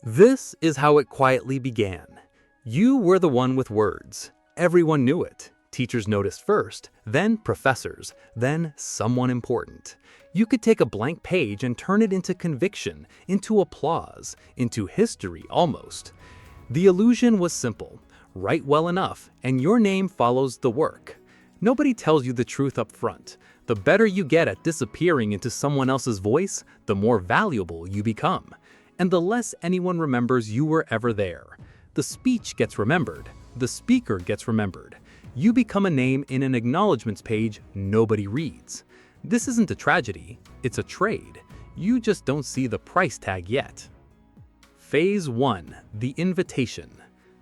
This is how it quietly began. You were the one with words. Everyone knew it. Teachers noticed first, then professors, then someone important. You could take a blank page and turn it into conviction, into applause, into history almost. The illusion was simple. Write well enough, and your name follows the work. Nobody tells you the truth up front. The better you get at disappearing into someone else's voice, the more valuable you become. And the less anyone remembers you were ever there. The speech gets remembered. The speaker gets remembered. You become a name in an acknowledgments page nobody reads. This isn't a tragedy, it's a trade. You just don't see the price tag yet. Phase 1. The invitation.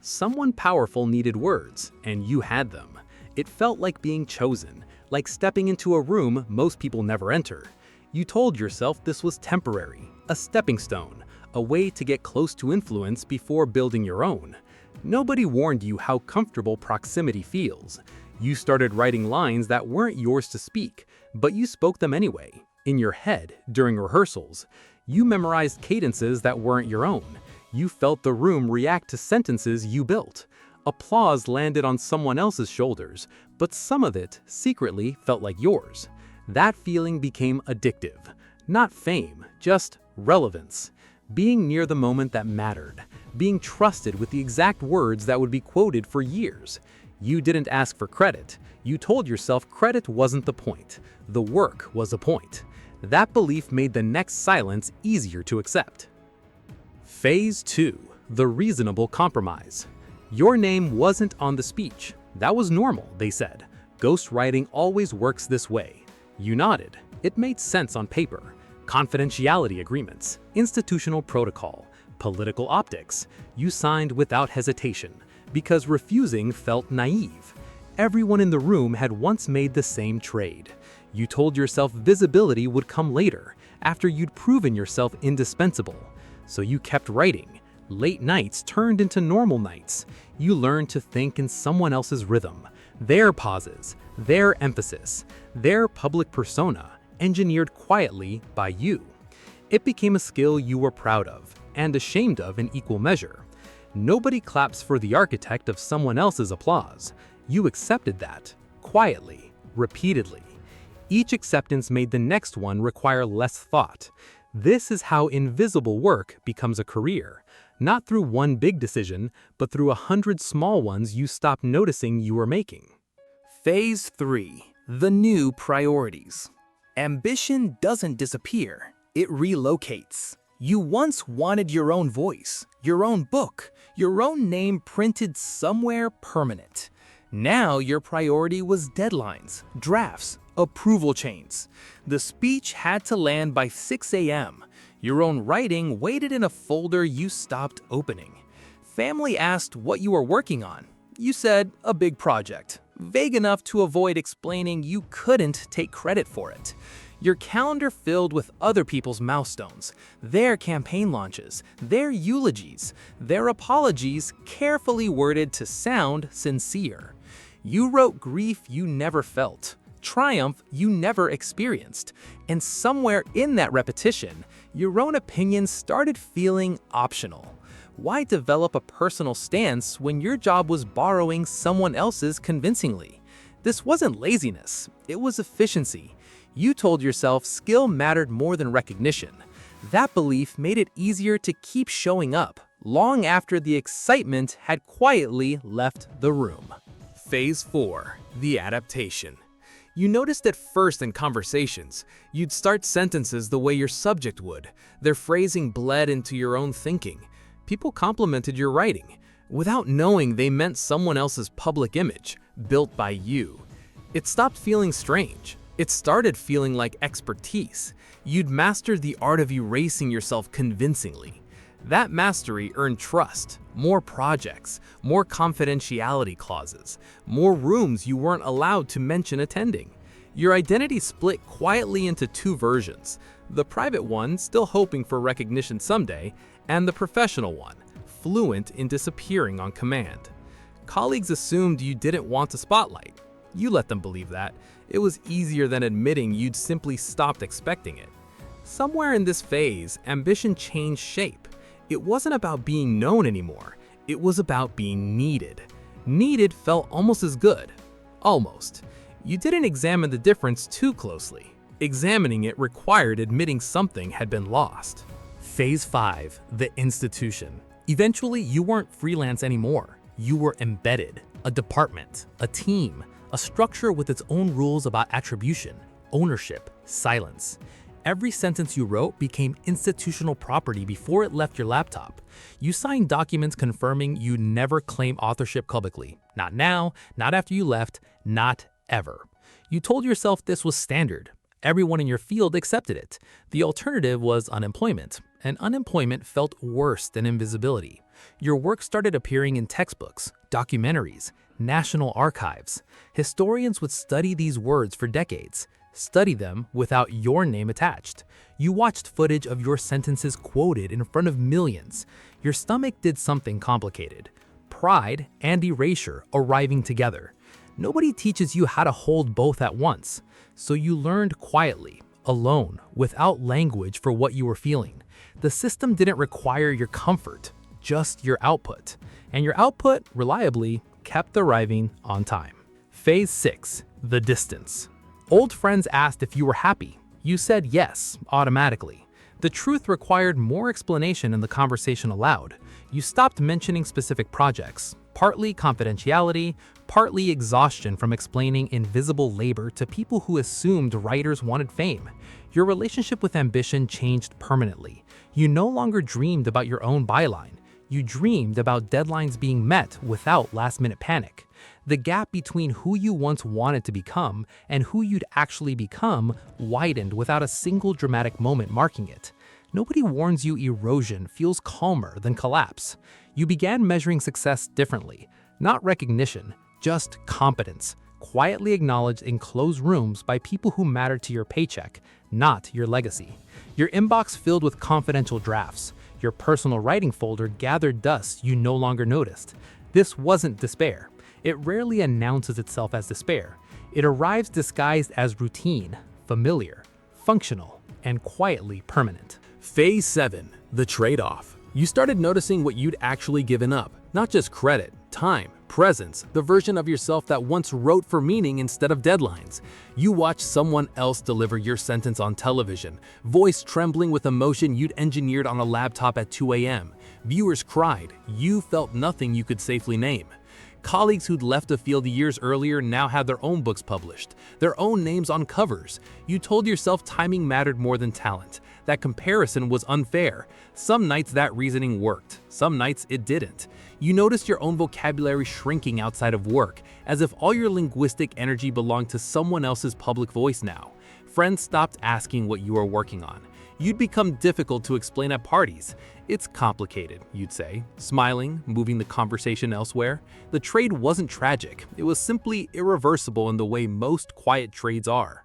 Someone powerful needed words, and you had them. It felt like being chosen, like stepping into a room most people never enter. You told yourself this was temporary, a stepping stone, a way to get close to influence before building your own. Nobody warned you how comfortable proximity feels. You started writing lines that weren't yours to speak, but you spoke them anyway, in your head, during rehearsals. You memorized cadences that weren't your own. You felt the room react to sentences you built. Applause landed on someone else's shoulders, but some of it secretly felt like yours. That feeling became addictive. Not fame, just relevance. Being near the moment that mattered. Being trusted with the exact words that would be quoted for years. You didn't ask for credit. You told yourself credit wasn't the point. The work was the point. That belief made the next silence easier to accept. Phase 2. The reasonable compromise. Your name wasn't on the speech. That was normal, they said. Ghostwriting always works this way. You nodded. It made sense on paper. Confidentiality agreements, institutional protocol, political optics. You signed without hesitation, because refusing felt naive. Everyone in the room had once made the same trade. You told yourself visibility would come later, after you'd proven yourself indispensable. So you kept writing. Late nights turned into normal nights. You learned to think in someone else's rhythm, their pauses, their emphasis, their public persona, engineered quietly by you. It became a skill you were proud of, and ashamed of in equal measure. Nobody claps for the architect of someone else's applause. You accepted that, quietly, repeatedly. Each acceptance made the next one require less thought. This is how invisible work becomes a career, not through one big decision, but through 100 small ones you stopped noticing you were making. Phase 3. The new priorities. Ambition doesn't disappear, it relocates. You once wanted your own voice, your own book, your own name printed somewhere permanent. Now your priority was deadlines, drafts, approval chains. The speech had to land by 6 a.m. Your own writing waited in a folder you stopped opening. Family asked what you were working on. You said a big project, vague enough to avoid explaining you couldn't take credit for it. Your calendar filled with other people's milestones, their campaign launches, their eulogies, their apologies carefully worded to sound sincere. You wrote grief you never felt, triumph you never experienced, and somewhere in that repetition, your own opinion started feeling optional. Why develop a personal stance when your job was borrowing someone else's convincingly? This wasn't laziness, it was efficiency. You told yourself skill mattered more than recognition. That belief made it easier to keep showing up, long after the excitement had quietly left the room. Phase 4. The adaptation. You noticed at first in conversations, you'd start sentences the way your subject would. Their phrasing bled into your own thinking. People complimented your writing, without knowing they meant someone else's public image, built by you. It stopped feeling strange. It started feeling like expertise. You'd mastered the art of erasing yourself convincingly. That mastery earned trust, more projects, more confidentiality clauses, more rooms you weren't allowed to mention attending. Your identity split quietly into two versions, the private one still hoping for recognition someday, and the professional one, fluent in disappearing on command. Colleagues assumed you didn't want a spotlight. You let them believe that. It was easier than admitting you'd simply stopped expecting it. Somewhere in this phase, ambition changed shape. It wasn't about being known anymore. It was about being needed. Needed felt almost as good. Almost. You didn't examine the difference too closely. Examining it required admitting something had been lost. Phase 5, the institution. Eventually, you weren't freelance anymore. You were embedded. A department, a team, a structure with its own rules about attribution, ownership, silence. Every sentence you wrote became institutional property before it left your laptop. You signed documents confirming you'd never claim authorship publicly. Not now, not after you left, not ever. You told yourself this was standard. Everyone in your field accepted it. The alternative was unemployment, and unemployment felt worse than invisibility. Your work started appearing in textbooks, documentaries, national archives. Historians would study these words for decades. Study them without your name attached. You watched footage of your sentences quoted in front of millions. Your stomach did something complicated. Pride and erasure arriving together. Nobody teaches you how to hold both at once. So you learned quietly, alone, without language for what you were feeling. The system didn't require your comfort, just your output. And your output, reliably, kept arriving on time. Phase 6, the distance. Old friends asked if you were happy. You said yes, automatically. The truth required more explanation in the conversation aloud. You stopped mentioning specific projects, partly confidentiality, partly exhaustion from explaining invisible labor to people who assumed writers wanted fame. Your relationship with ambition changed permanently. You no longer dreamed about your own byline. You dreamed about deadlines being met without last-minute panic. The gap between who you once wanted to become and who you'd actually become widened without a single dramatic moment marking it. Nobody warns you erosion feels calmer than collapse. You began measuring success differently. Not recognition, just competence, quietly acknowledged in closed rooms by people who mattered to your paycheck, not your legacy. Your inbox filled with confidential drafts. Your personal writing folder gathered dust you no longer noticed. This wasn't despair. It rarely announces itself as despair. It arrives disguised as routine, familiar, functional, and quietly permanent. Phase 7, the trade-off. You started noticing what you'd actually given up, not just credit, time, presence, the version of yourself that once wrote for meaning instead of deadlines. You watched someone else deliver your sentence on television, voice trembling with emotion you'd engineered on a laptop at 2 a.m. Viewers cried. You felt nothing you could safely name. Colleagues who'd left the field years earlier now had their own books published, their own names on covers. You told yourself timing mattered more than talent, that comparison was unfair. Some nights that reasoning worked, some nights it didn't. You noticed your own vocabulary shrinking outside of work, as if all your linguistic energy belonged to someone else's public voice now. Friends stopped asking what you were working on. You'd become difficult to explain at parties. It's complicated, you'd say, smiling, moving the conversation elsewhere. The trade wasn't tragic. It was simply irreversible in the way most quiet trades are.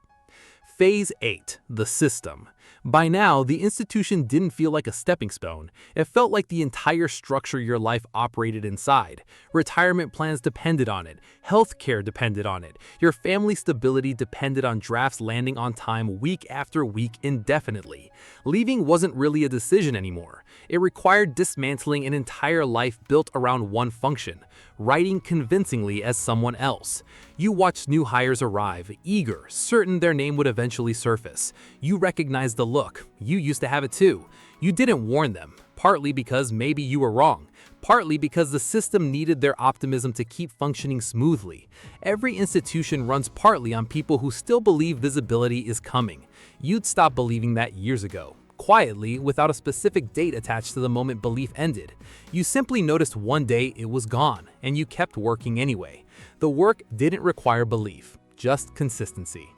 Phase 8, the system. By now, the institution didn't feel like a stepping stone. It felt like the entire structure your life operated inside. Retirement plans depended on it. Healthcare depended on it. Your family stability depended on drafts landing on time week after week indefinitely. Leaving wasn't really a decision anymore. It required dismantling an entire life built around one function, writing convincingly as someone else. You watched new hires arrive, eager, certain their name would eventually surface. You recognized the look. You used to have it too. You didn't warn them, partly because maybe you were wrong, partly because the system needed their optimism to keep functioning smoothly. Every institution runs partly on people who still believe visibility is coming. You'd stopped believing that years ago. Quietly, without a specific date attached to the moment belief ended. You simply noticed one day it was gone, and you kept working anyway. The work didn't require belief, just consistency.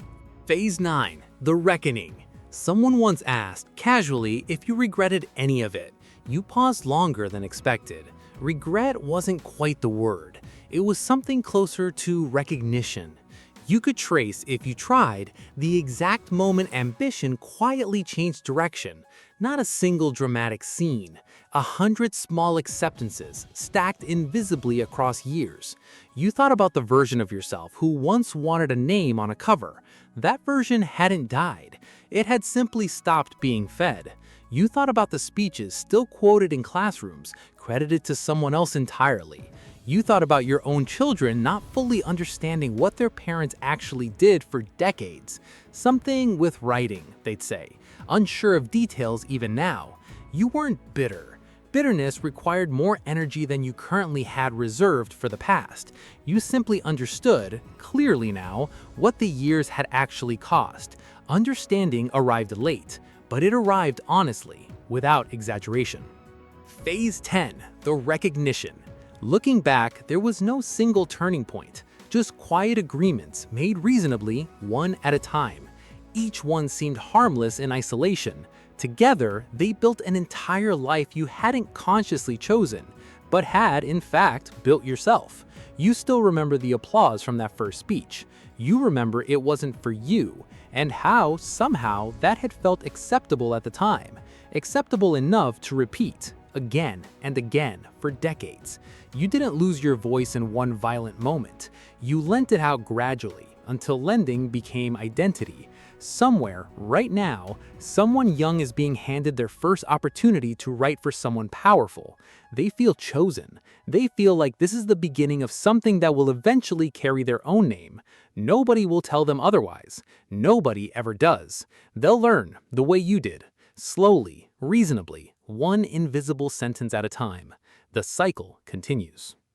Phase 9, the reckoning. Someone once asked, casually, if you regretted any of it. You paused longer than expected. Regret wasn't quite the word. It was something closer to recognition. You could trace, if you tried, the exact moment ambition quietly changed direction. Not a single dramatic scene, 100 small acceptances stacked invisibly across years. You thought about the version of yourself who once wanted a name on a cover. That version hadn't died. It had simply stopped being fed. You thought about the speeches still quoted in classrooms, credited to someone else entirely. You thought about your own children not fully understanding what their parents actually did for decades. Something with writing, they'd say, unsure of details even now. You weren't bitter. Bitterness required more energy than you currently had reserved for the past. You simply understood, clearly now, what the years had actually cost. Understanding arrived late, but it arrived honestly, without exaggeration. Phase 10, the recognition. Looking back, there was no single turning point, just quiet agreements made reasonably, one at a time. Each one seemed harmless in isolation. Together, they built an entire life you hadn't consciously chosen, but had, in fact, built yourself. You still remember the applause from that first speech. You remember it wasn't for you, and how, somehow, that had felt acceptable at the time. Acceptable enough to repeat, again and again, for decades. You didn't lose your voice in one violent moment. You lent it out gradually, until lending became identity. Somewhere, right now, someone young is being handed their first opportunity to write for someone powerful. They feel chosen. They feel like this is the beginning of something that will eventually carry their own name. Nobody will tell them otherwise. Nobody ever does. They'll learn, the way you did. Slowly, reasonably, one invisible sentence at a time. The cycle continues.